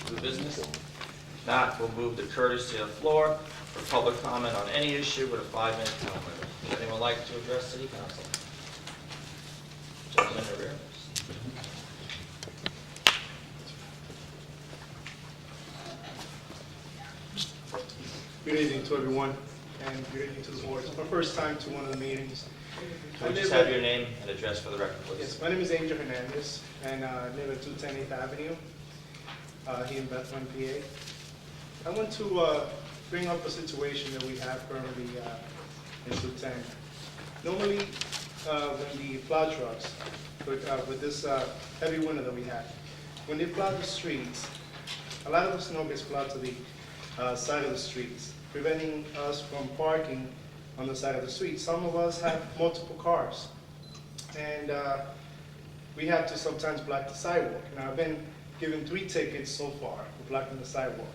to the business? If not, we'll move the courtesy of the floor for public comment on any issue with a 5-minute time limit. Would anyone like to address City Council? Gentleman in the rear. Good evening to everyone, and good evening to the board. It's my first time to one of the meetings. Can we just have your name and address for the record, please? Yes, my name is Angel Hernandez, and I live at 210 8th Avenue here in Bethlehem, PA. I want to bring up a situation that we have currently in 210. Normally, when the plow trucks, with this heavy winter that we have, when they plow the streets, a lot of the snow gets plowed to the side of the streets, preventing us from parking on the side of the street. Some of us have multiple cars, and we have to sometimes block the sidewalk. Now, I've been given 3 tickets so far for blocking the sidewalk.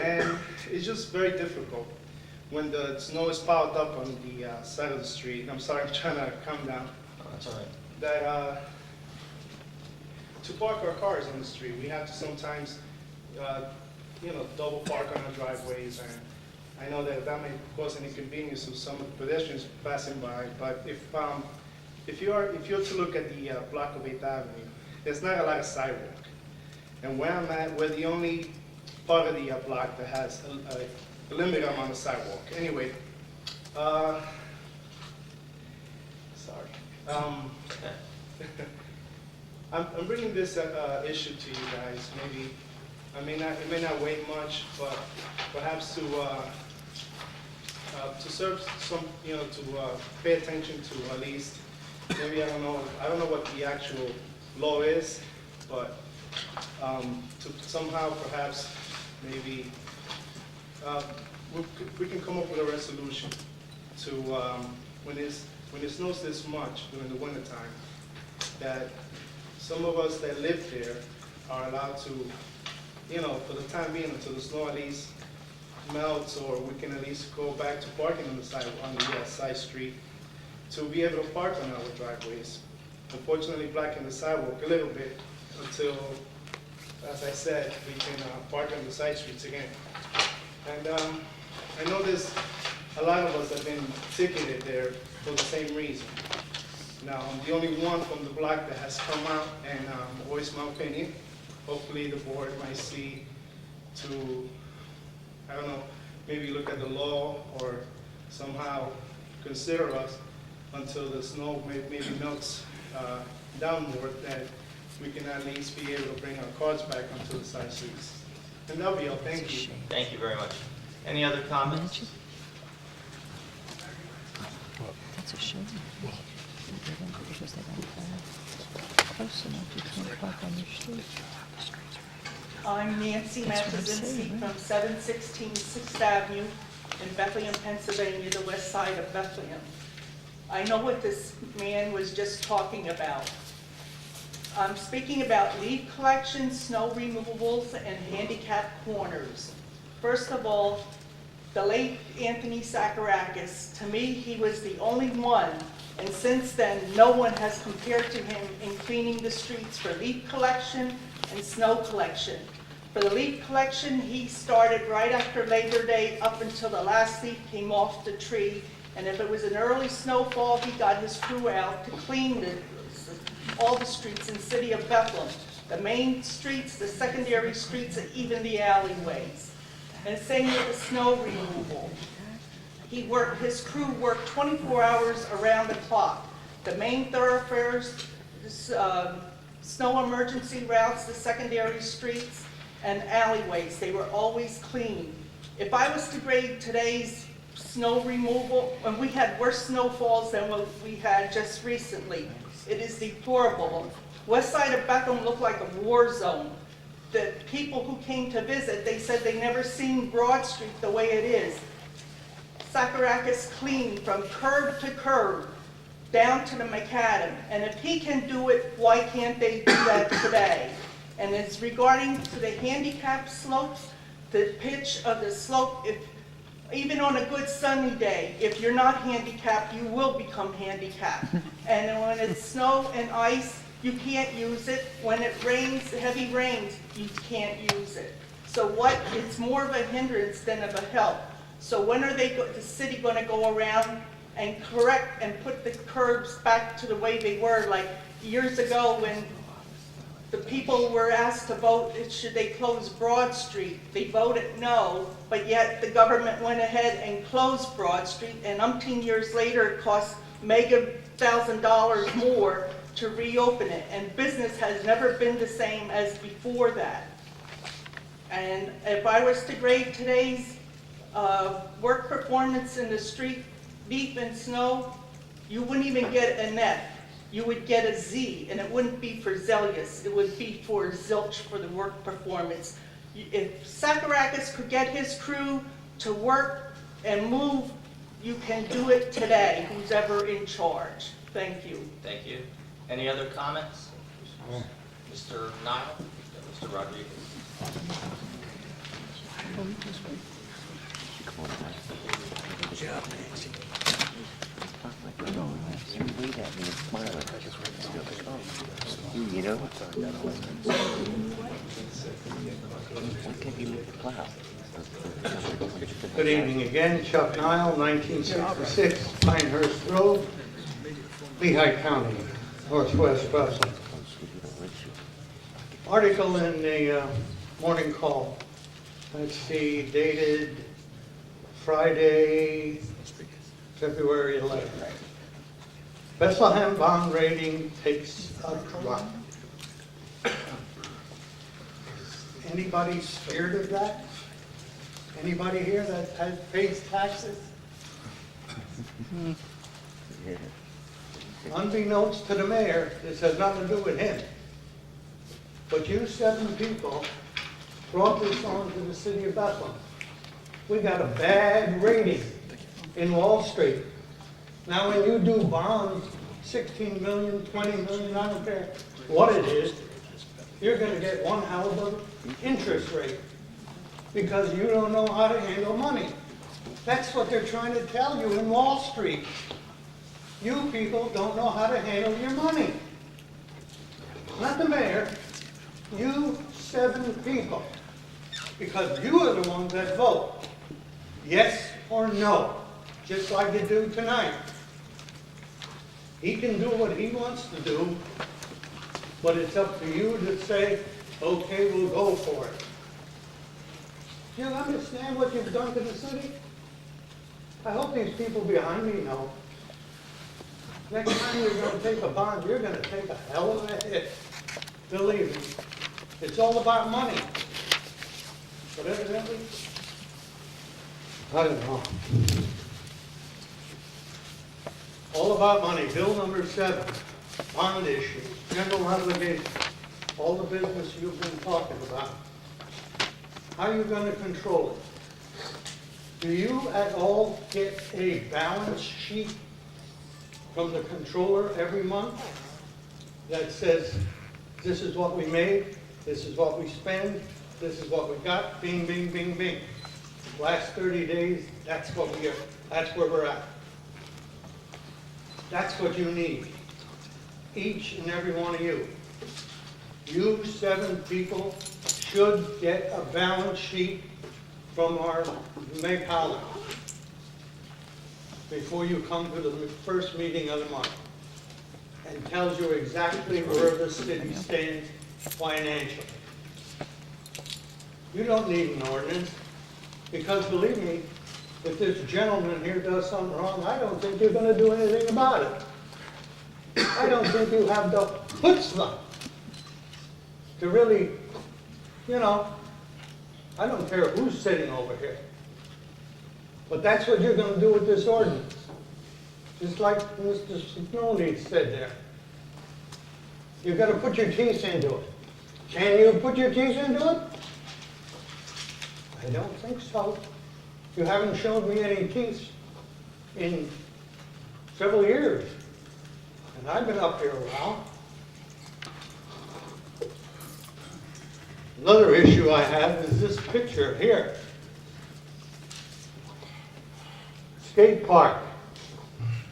And it's just very difficult when the snow is piled up on the side of the street. I'm sorry, I'm trying to calm down. Oh, that's all right. That to park our cars on the street, we have to sometimes double park on our driveways, and I know that may cause an inconvenience to some of the pedestrians passing by. But if you're to look at the block of 8th Avenue, there's not a lot of sidewalk, and where I'm at, we're the only part of the block that has a limited amount of sidewalk. Anyway, sorry. I'm bringing this issue to you guys. Maybe it may not weigh much, but perhaps to serve some, to pay attention to at least. Maybe I don't know what the actual law is, but to somehow perhaps maybe we can come up with a resolution to when it snows this much during the wintertime, that some of us that live there are allowed to, for the time being, until the snow at least melts, or we can at least go back to parking on the side street, to be able to park on our driveways. Unfortunately, blocking the sidewalk a little bit until, as I said, we can park on the side streets again. And I know there's a lot of us have been ticketed there for the same reason. Now, I'm the only one from the block that has come out and voiced my opinion. Hopefully the board might see to, I don't know, maybe look at the law or somehow consider us until the snow maybe melts downward, that we can at least be able to bring our cars back onto the side streets. And that'll be all. Thank you. Thank you very much. Any other comments? That's a shame. Because they don't close enough, you can't park on your street. I'm Nancy Matazinski from 716 6th Avenue in Bethlehem, Pennsylvania, the west side of Bethlehem. I know what this man was just talking about. I'm speaking about leaf collection, snow removals, and handicap corners. First of all, the late Anthony Sakarakis, to me, he was the only one, and since then, no one has compared to him in cleaning the streets for leaf collection and snow collection. For the leaf collection, he started right after Labor Day up until the last leaf came off the tree, and if it was an early snowfall, he got his crew out to clean all the streets in the city of Bethlehem, the main streets, the secondary streets, and even the alleyways. And same with the snow removal. His crew worked 24 hours around the clock. The main thoroughfares, snow emergency routes, the secondary streets, and alleyways, they were always clean. If I was to grade today's snow removal, and we had worse snowfalls than what we had just recently, it is deplorable. West side of Bethlehem looked like a war zone. The people who came to visit, they said they never seen Broad Street the way it is. Sakarakis cleaned from curb to curb down to the macadam. And if he can do it, why can't they do that today? And it's regarding to the handicap slopes, the pitch of the slope, even on a good sunny day, if you're not handicapped, you will become handicapped. And when it's snow and ice, you can't use it. When it rains, heavy rains, you can't use it. So what, it's more of a hindrance than of a help. So when are the city gonna go around and correct and put the curbs back to the way they were? Like years ago when the people were asked to vote, should they close Broad Street? They voted no, but yet the government went ahead and closed Broad Street, and umpteen years later, it cost mega $1,000 more to reopen it, and business has never been the same as before that. And if I was to grade today's work performance in the street, deep in snow, you wouldn't even get an F. You would get a Z, and it wouldn't be for zealous. It would be for zilch for the work performance. If Sakarakis could get his crew to work and move, you can do it today, who's ever in charge. Thank you. Thank you. Any other comments? Mr. Nile? Mr. Rodriguez? You know? Good evening again, Chuck Nile, 1966 Pinehurst Road, Lehigh County, Northwest Bethlehem. Article in the Morning Call, let's see, dated Friday, February 11th. Bethlehem bond rating takes a drop. Anybody scared of that? Anybody here that pays taxes? Unbeknownst to the mayor, this has nothing to do with him. But you 7 people brought this on to the city of Bethlehem. We got a bad rating in Wall Street. Now when you do bonds, 16 million, 20 million, I don't care what it is, you're going to get one hell of an interest rate because you don't know how to handle money. That's what they're trying to tell you in Wall Street. You people don't know how to handle your money. Not the mayor, you 7 people. Because you are the ones that vote. Yes or no, just like you do tonight. He can do what he wants to do, but it's up to you to say, okay, we'll go for it. Do you understand what you've done to the city? I hope these people behind me know. Next time you're going to take a bond, you're going to take a hell of a hit. Believe me, it's all about money. But evidently, I don't know. All about money. Bill number 7, bond issue, general obligation, all the business you've been talking about. How are you going to control it? Do you at all get a balance sheet from the controller every month that says, this is what we made, this is what we spend, this is what we got, bing, bing, bing, bing. Last 30 days, that's what we are, that's where we're at. That's what you need. Each and every one of you. You 7 people should get a balance sheet from our May College before you come to the first meeting of the month and tells you exactly where the city stands financially. You don't need an ordinance, because believe me, if this gentleman here does something wrong, I don't think you're going to do anything about it. I don't think you have the chutzpah to really, you know, I don't care who's sitting over here. But that's what you're going to do with this ordinance. Just like Mr. Signoni said there. You've got to put your teeth into it. Can you put your teeth into it? I don't think so. You haven't shown me any teeth in several years. And I've been up here a while. Another issue I have is this picture here. Skate park.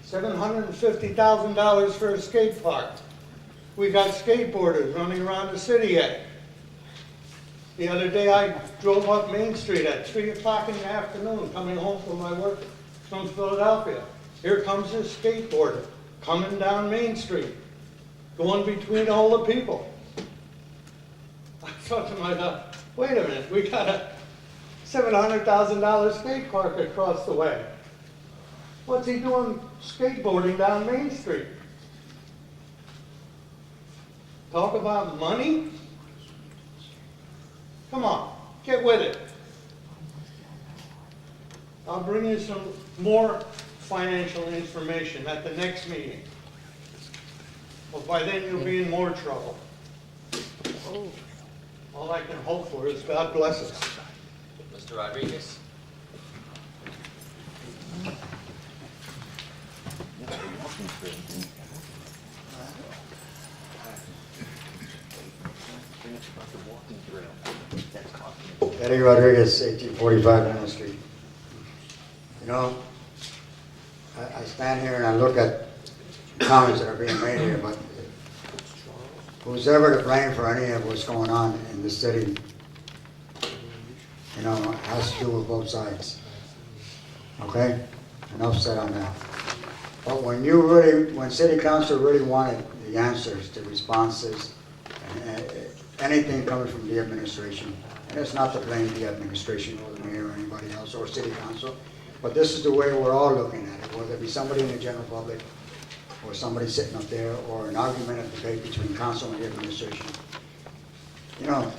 $750,000 for a skate park. We got skateboarders running around the city yet. The other day I drove up Main Street at 3 o'clock in the afternoon coming home from my work from Philadelphia. Here comes this skateboarder coming down Main Street, going between all the people. I thought to myself, wait a minute, we got a $700,000 skate park across the way. What's he doing skateboarding down Main Street? Talk about money? Come on, get with it. I'll bring you some more financial information at the next meeting. Well, by then you'll be in more trouble. All I can hope for is God bless us. Mr. Rodriguez? Eddie Rodriguez, 1845 Main Street. You know, I stand here and I look at comments that are being made here, but who's ever to blame for any of what's going on in the city, you know, has to do with both sides. Okay? Enough said on that. But when City Council really wanted the answers, the responses, anything coming from the administration, and it's not to blame the administration or the mayor or anybody else or City Council, but this is the way we're all looking at it, whether it be somebody in the general public or somebody sitting up there or an argument of debate between council and the administration. You know,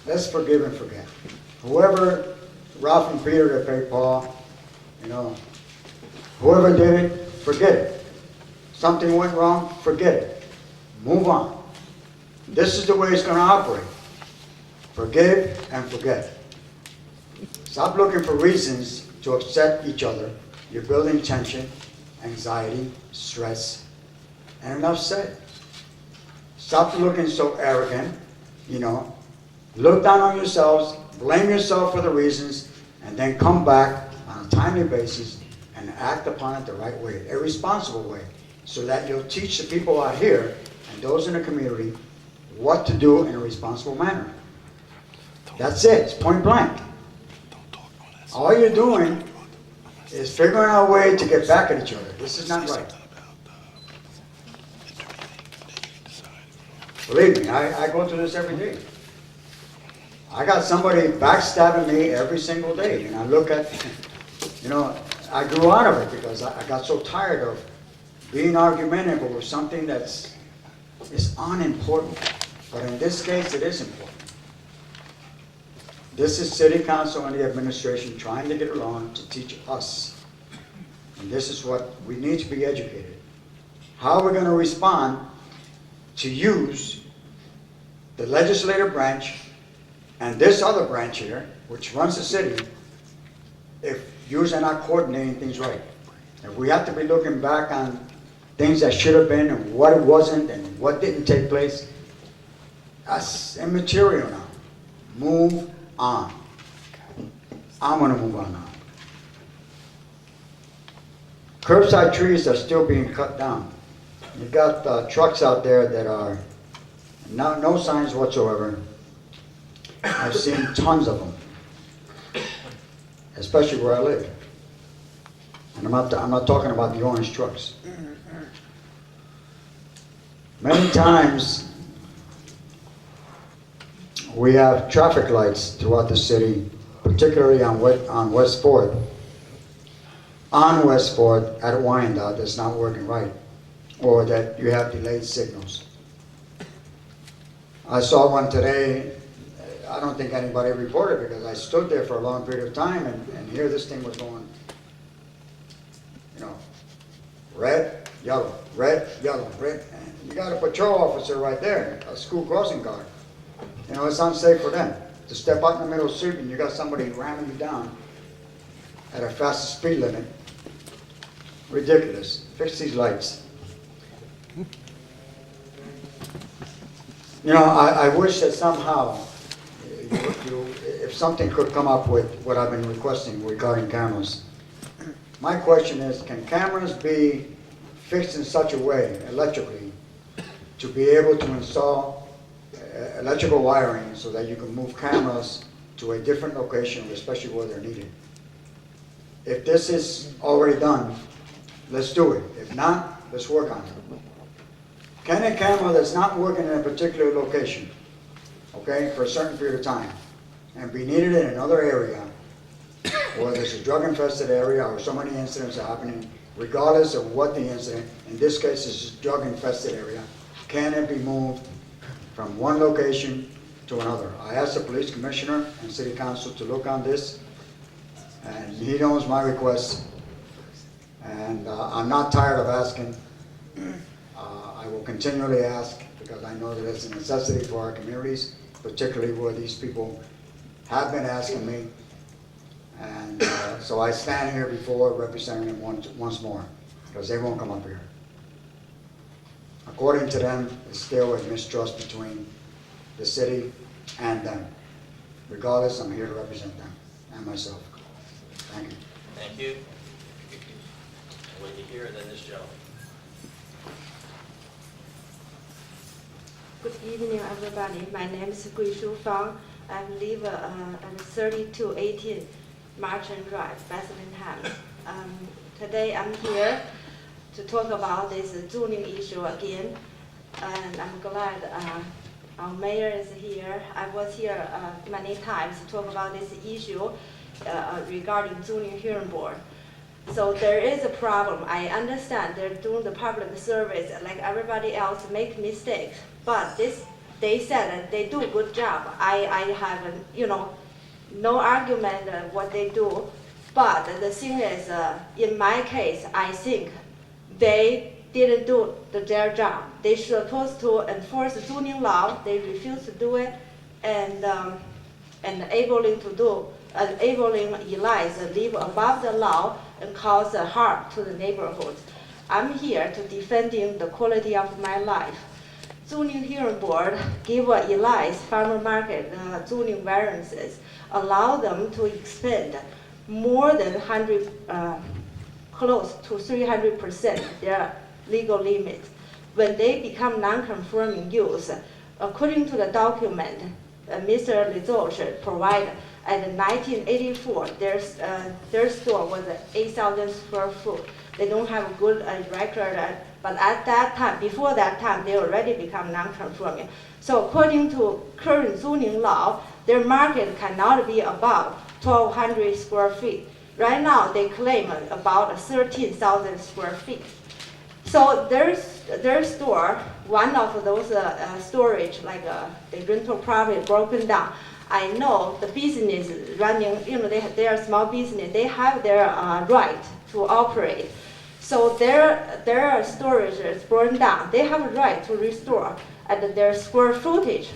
let's forgive and forget. Whoever, Ralph and Peter that paid Paul, you know, whoever did it, forget it. Something went wrong, forget it. Move on. This is the way it's going to operate. Forgive and forget. Stop looking for reasons to upset each other. You're building tension, anxiety, stress, and enough said. Stop looking so arrogant, you know. Look down on yourselves, blame yourself for the reasons, and then come back on a timely basis and act upon it the right way, a responsible way, so that you'll teach the people out here and those in the community what to do in a responsible manner. That's it. It's point blank. All you're doing is figuring out a way to get back at each other. This is not right. Believe me, I go through this every day. I got somebody backstabbing me every single day, and I look at, you know, I grew out of it because I got so tired of being argumentative over something that's unimportant. But in this case, it is important. This is City Council and the administration trying to get along to teach us. And this is what we need to be educated. How are we going to respond to use the legislative branch and this other branch here, which runs the city, if you are not coordinating things right? If we have to be looking back on things that should have been and what it wasn't and what didn't take place, that's immaterial now. Move on. I'm going to move on now. Curbside trees are still being cut down. You've got trucks out there that are no signs whatsoever. I've seen tons of them, especially where I live. And I'm not talking about the orange trucks. Many times we have traffic lights throughout the city, particularly on West 4th. On West 4th at Wyandotte that's not working right, or that you have delayed signals. I saw one today. I don't think anybody reported because I stood there for a long period of time and here this thing was going, you know, red, yellow, red, yellow, red. And you got a patrol officer right there, a school crossing guard. You know, it's unsafe for them to step out in the middle of the street and you got somebody ramming you down at a faster speed limit. Ridiculous. Fix these lights. You know, I wish that somehow, if something could come up with what I've been requesting regarding cameras. My question is, can cameras be fixed in such a way, electrically, to be able to install electrical wiring so that you can move cameras to a different location, especially where they're needed. If this is already done, let's do it. If not, let's work on it. Can a camera that's not working in a particular location, okay, for a certain period of time, and be needed in another area, or there's a drug-infested area, or so many incidents are happening, regardless of what the incident, in this case, it's a drug-infested area, can it be moved from one location to another? I asked the police commissioner and city council to look on this, and he knows my request, and I'm not tired of asking. I will continually ask, because I know that it's a necessity for our communities, particularly where these people have been asking me. And so I stand here before representing them once more, because they won't come up here. According to them, it's still a mistrust between the city and them. Regardless, I'm here to represent them and myself. Thank you. Thank you. Wait to hear, and then this gentleman. Good evening, everybody. My name is Gui Shu Fang. I live at 3218 Marchand Drive, Bethlehem. Today I'm here to talk about this zoning issue again, and I'm glad our mayor is here. I was here many times to talk about this issue regarding zoning hearing board. So there is a problem. I understand they're doing the public service like everybody else, make mistakes, but they said that they do a good job. I have, no argument what they do, but the thing is, in my case, I think they didn't do their job. They supposed to enforce the zoning law. They refused to do it, and enabling Eli's live above the law and cause harm to the neighborhoods. I'm here to defending the quality of my life. Zoning hearing board give Eli's farmer market zoning variances, allow them to expand more than 100, close to 300% their legal limits. When they become non-conforming use, according to the document Mr. Lizoche provided, at 1984, their store was 8,000 square foot. They don't have a good record, but at that time, before that time, they already become non-conforming. So according to current zoning law, their market cannot be above 1,200 square feet. Right now, they claim about 13,000 square feet. So their store, one of those storage, like the rental property broken down. I know the business running, they are a small business. They have their right to operate. So their storage is burned down. They have a right to restore at their square footage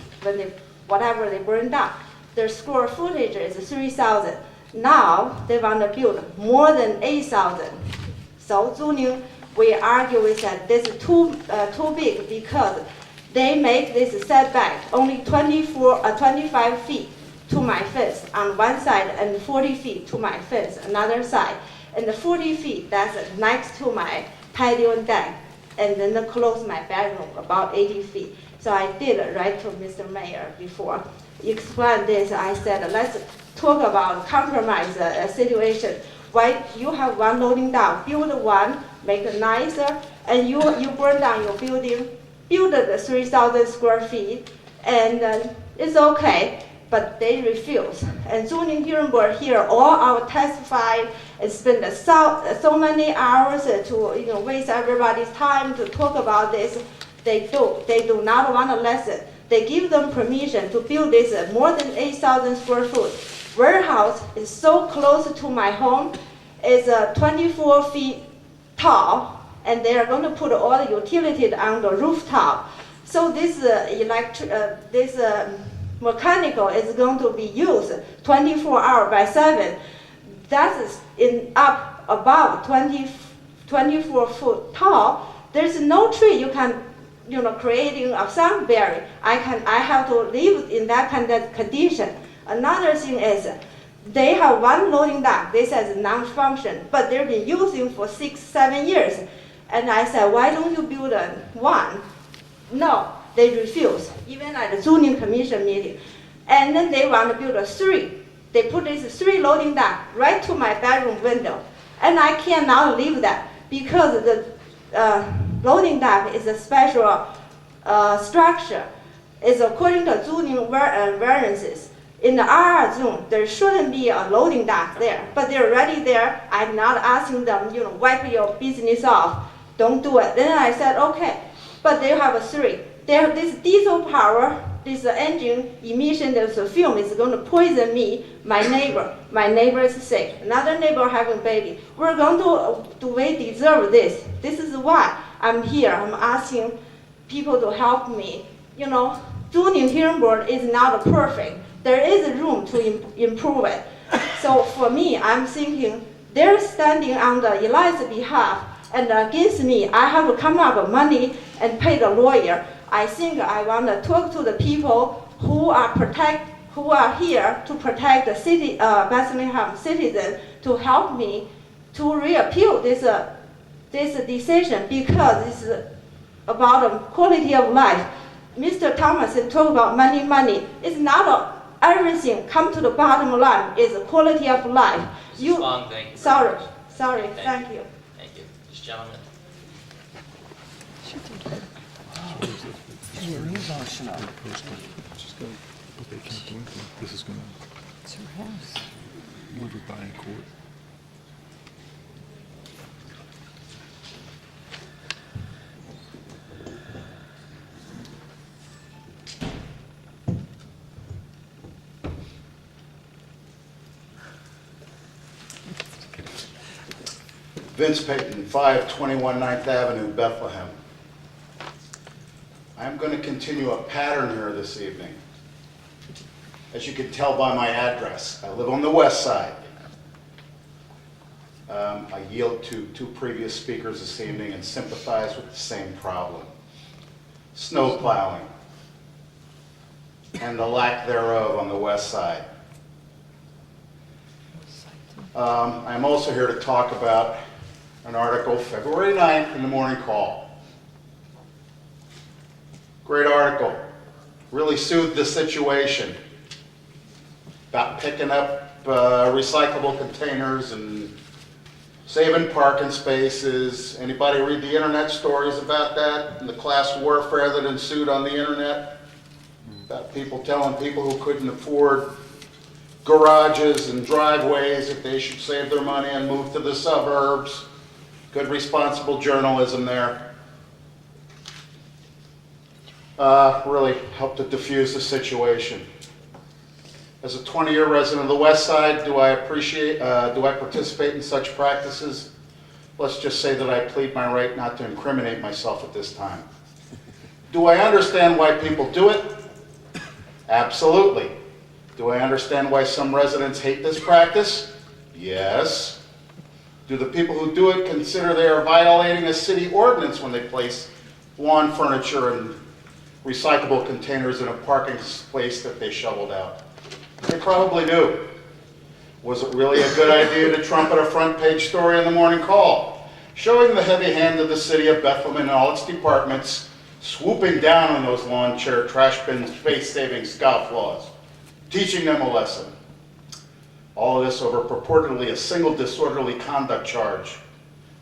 whatever they burn down. Their square footage is 3,000. Now they want to build more than 8,000. So zoning, we argue with that this is too big because they make this setback only 25 feet to my fence on one side and 40 feet to my fence another side. And the 40 feet, that's next to my patio and deck. And then they close my bedroom about 80 feet. So I did write to Mr. Mayor before. Explain this, I said, let's talk about compromise situation. Why you have one loading dock, build one, make it nicer, and you burn down your building, build the 3,000 square feet, and it's okay, but they refuse. And zoning hearing board here, all our testified and spend so many hours to waste everybody's time to talk about this. They do not want to listen. They give them permission to build this more than 8,000 square foot warehouse. Is so close to my home. It's 24 feet tall, and they are going to put all the utilities on the rooftop. So this mechanical is going to be used 24 hours by 7. That's up above 24 foot tall. There's no tree you can, creating a sound barrier. I have to live in that kind of condition. Another thing is, they have one loading dock. This is non-function, but they've been using for 6-7 years. And I said, why don't you build one No, they refuse, even at the zoning commission meeting. And then they want to build a 3. They put this 3 loading dock right to my bedroom window. And I cannot leave that because the loading dock is a special structure. It's according to zoning variances. In the RR zone, there shouldn't be a loading dock there, but they're already there. I'm not asking them, wipe your business off. Don't do it. Then I said, okay, but they have a 3. They have this diesel power, this engine emission, this fume is going to poison me, my neighbor. My neighbor is sick. Another neighbor having baby. We're going to, do we deserve this? This is why I'm here. I'm asking people to help me. Zoning hearing board is not perfect. There is room to improve it. So for me, I'm thinking they're standing on the Eli's behalf and against me. I have to come up with money and pay the lawyer. I think I want to talk to the people who are here to protect the city, Bethlehem citizens, to help me to reappeal this decision because this is about the quality of life. Mr. Thomas talked about money. It's not everything come to the bottom line. It's the quality of life. Mrs. Fong, thank you. Sorry, Thank thank you. Thank you. This gentleman. This is gonna It's her house. move it by in court. Vince Payton, 521 9th Avenue, Bethlehem. I'm going to continue a pattern here this evening. As you can tell by my address, I live on the west side. I yield to 2 previous speakers this evening and sympathize with the same problem. Snow plowing and the lack thereof on the west side. I'm also here to talk about an article February 9th in the Morning Call. Great article. Really soothed the situation about picking up recyclable containers and saving parking spaces. Anybody read the internet stories about that and the class warfare that ensued on the internet? About people telling people who couldn't afford garages and driveways that they should save their money and move to the suburbs. Good responsible journalism there. Really helped to diffuse the situation. As a 20-year resident of the West Side, do I participate in such practices? Let's just say that I plead my right not to incriminate myself at this time. Do I understand why people do it? Absolutely. Do I understand why some residents hate this practice? Yes. Do the people who do it consider they are violating a city ordinance when they place lawn furniture and recyclable containers in a parking space that they shoveled out? They probably do. Was it really a good idea to trumpet a front page story in the Morning Call, showing the heavy hand of the city of Bethlehem and all its departments swooping down on those lawn chair trash bins, face-saving scofflaws, teaching them a lesson? All of this over purportedly a single disorderly conduct charge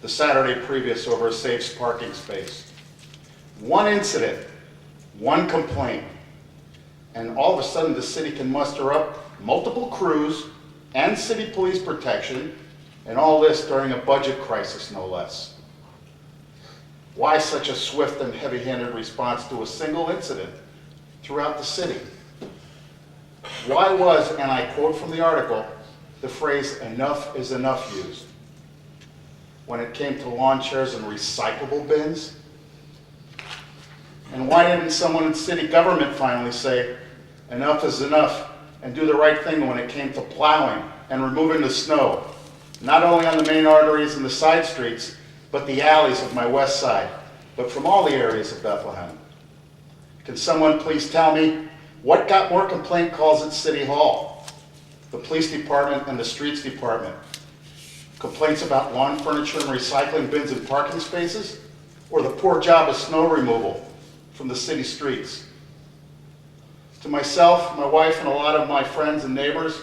the Saturday previous over a safe parking space. One incident, one complaint, and all of a sudden the city can muster up multiple crews and city police protection, and all this during a budget crisis, no less. Why such a swift and heavy-handed response to a single incident throughout the city? Why was, and I quote from the article, the phrase "enough is enough" used when it came to lawn chairs and recyclable bins? And why didn't someone in city government finally say enough is enough and do the right thing when it came to plowing and removing the snow, not only on the main arteries and the side streets, but the alleys of my west side, but from all the areas of Bethlehem? Can someone please tell me what got more complaint calls at City Hall? The police department and the streets department? Complaints about lawn furniture and recycling bins and parking spaces? Or the poor job of snow removal from the city streets. To myself, my wife, and a lot of my friends and neighbors,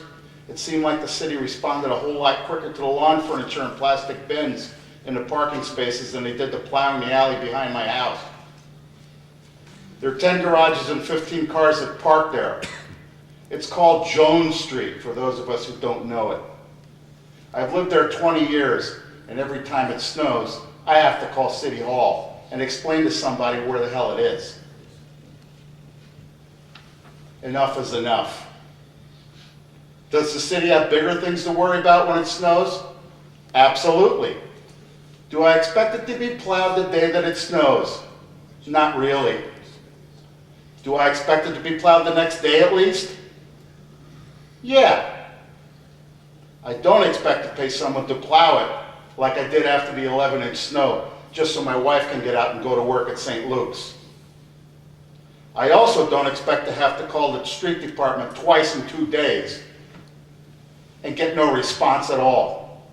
it seemed like the city responded a whole lot quicker to the lawn furniture and plastic bins in the parking spaces than they did to plowing the alley behind my house. There are 10 garages and 15 cars that park there. It's called Jones Street, for those of us who don't know it. I've lived there 20 years, and every time it snows, I have to call City Hall and explain to somebody where the hell it is. Enough is enough. Does the city have bigger things to worry about when it snows? Absolutely. Do I expect it to be plowed the day that it snows? Not really. Do I expect it to be plowed the next day at least? Yeah. I don't expect to pay someone to plow it like I did after the 11-inch snow, just so my wife can get out and go to work at St. Luke's. I also don't expect to have to call the street department twice in 2 days and get no response at all.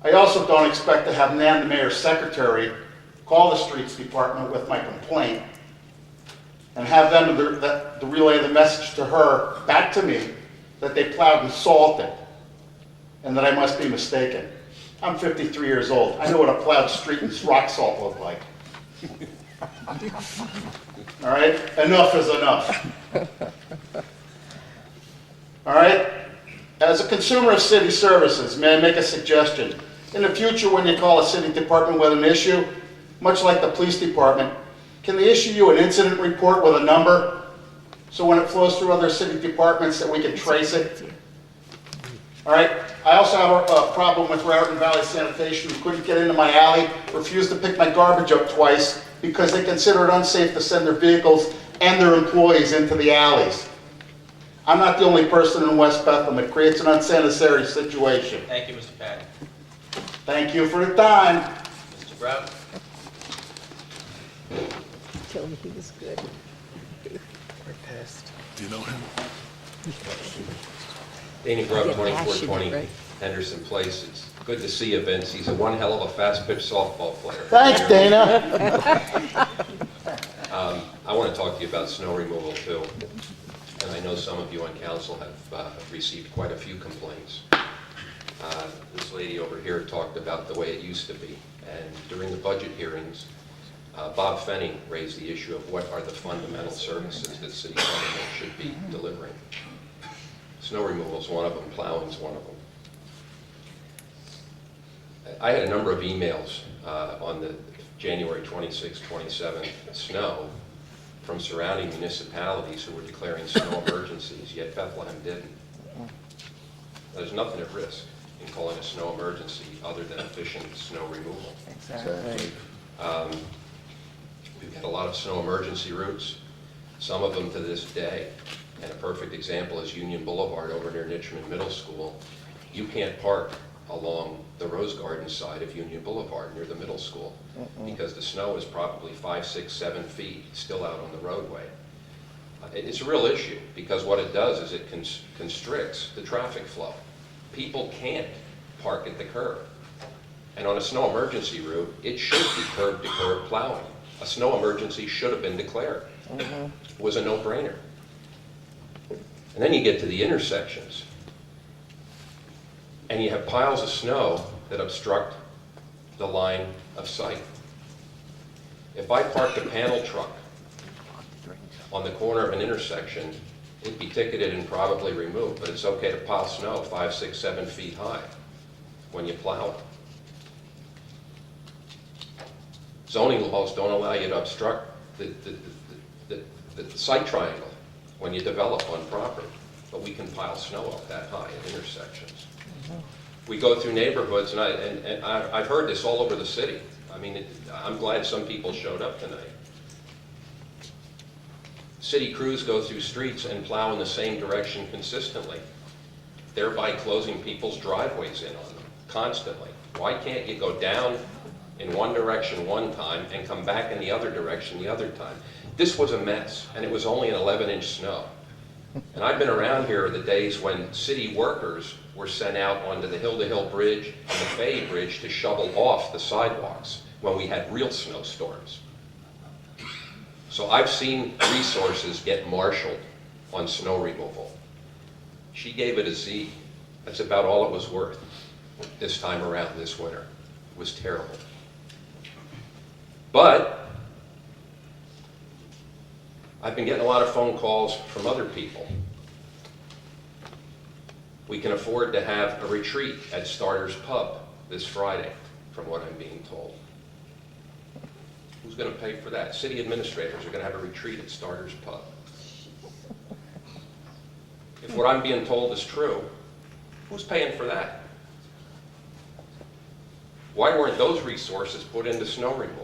I also don't expect to have Nan, the mayor's secretary, call the streets department with my complaint and have them to relay the message to her, back to me, that they plowed and salted and that I must be mistaken. I'm 53 years old. I know what a plowed street and rock salt look like. All right? Enough is enough. All right? As a consumer of city services, may I make a suggestion? In the future, when you call a city department with an issue, much like the police department, can they issue you an incident report with a number? So when it flows through other city departments that we can trace it? All right? I also have a problem with Raritan Valley Sanitation, who couldn't get into my alley, refused to pick my garbage up twice because they consider it unsafe to send their vehicles and their employees into the alleys. I'm not the only person in West Bethlehem. It creates an unsanitary situation. Thank you, Mr. Patty. Thank you for the time. Mr. Brown? Tell me he was good. Do you know him? Danny Grubb, I get passionate, 2420 right? Henderson Place. It's good to see you, Vince. He's a one hell of a fast-pitch softball player. Thanks, Dana. I want to talk to you about snow removal, too. And I know some of you on council have received quite a few complaints. This lady over here talked about the way it used to be. And during the budget hearings, Bob Fenning raised the issue of what are the fundamental services that city government should be delivering. Snow removal is one of them, plowing is one of them. I had a number of emails on the January 26th, 27th snow from surrounding municipalities who were declaring snow emergencies, yet Bethlehem didn't. There's nothing at risk in calling a snow emergency other than efficient snow removal. Exactly. We've got a lot of snow emergency routes, some of them to this day. And a perfect example is Union Boulevard over near Nichman Middle School. You can't park along the Rose Garden side of Union Boulevard near the middle school because the snow is probably 5, 6, 7 feet still out on the roadway. It's a real issue because what it does is it constricts the traffic flow. People can't park at the curb. And on a snow emergency route, it should be curb-to-curb plowing. A snow emergency should have been declared. It was a no-brainer. And then you get to the intersections, and you have piles of snow that obstruct the line of sight. If I parked a panel truck on the corner of an intersection, it'd be ticketed and probably removed, but it's okay to pile snow 5, 6, 7 feet high when you plow it. Zoning laws don't allow you to obstruct the sight triangle when you develop on property, but we can pile snow up that high at intersections. We go through neighborhoods, and I've heard this all over the city. I mean, I'm glad some people showed up tonight. City crews go through streets and plow in the same direction consistently, thereby closing people's driveways in on them constantly. Why can't you go down in one direction one time and come back in the other direction the other time? This was a mess, and it was only an 11-inch snow. And I've been around here the days when city workers were sent out onto the Hill-to-Hill Bridge and the Fay Bridge to shovel off the sidewalks when we had real snowstorms. So I've seen resources get marshaled on snow removal. She gave it a Z. That's about all it was worth this time around this winter. It was terrible. But I've been getting a lot of phone calls from other people. We can afford to have a retreat at Starter's Pub this Friday, from what I'm being told. Who's going to pay for that? City administrators are going to have a retreat at Starter's Pub. If what I'm being told is true, who's paying for that? Why weren't those resources put into snow removal?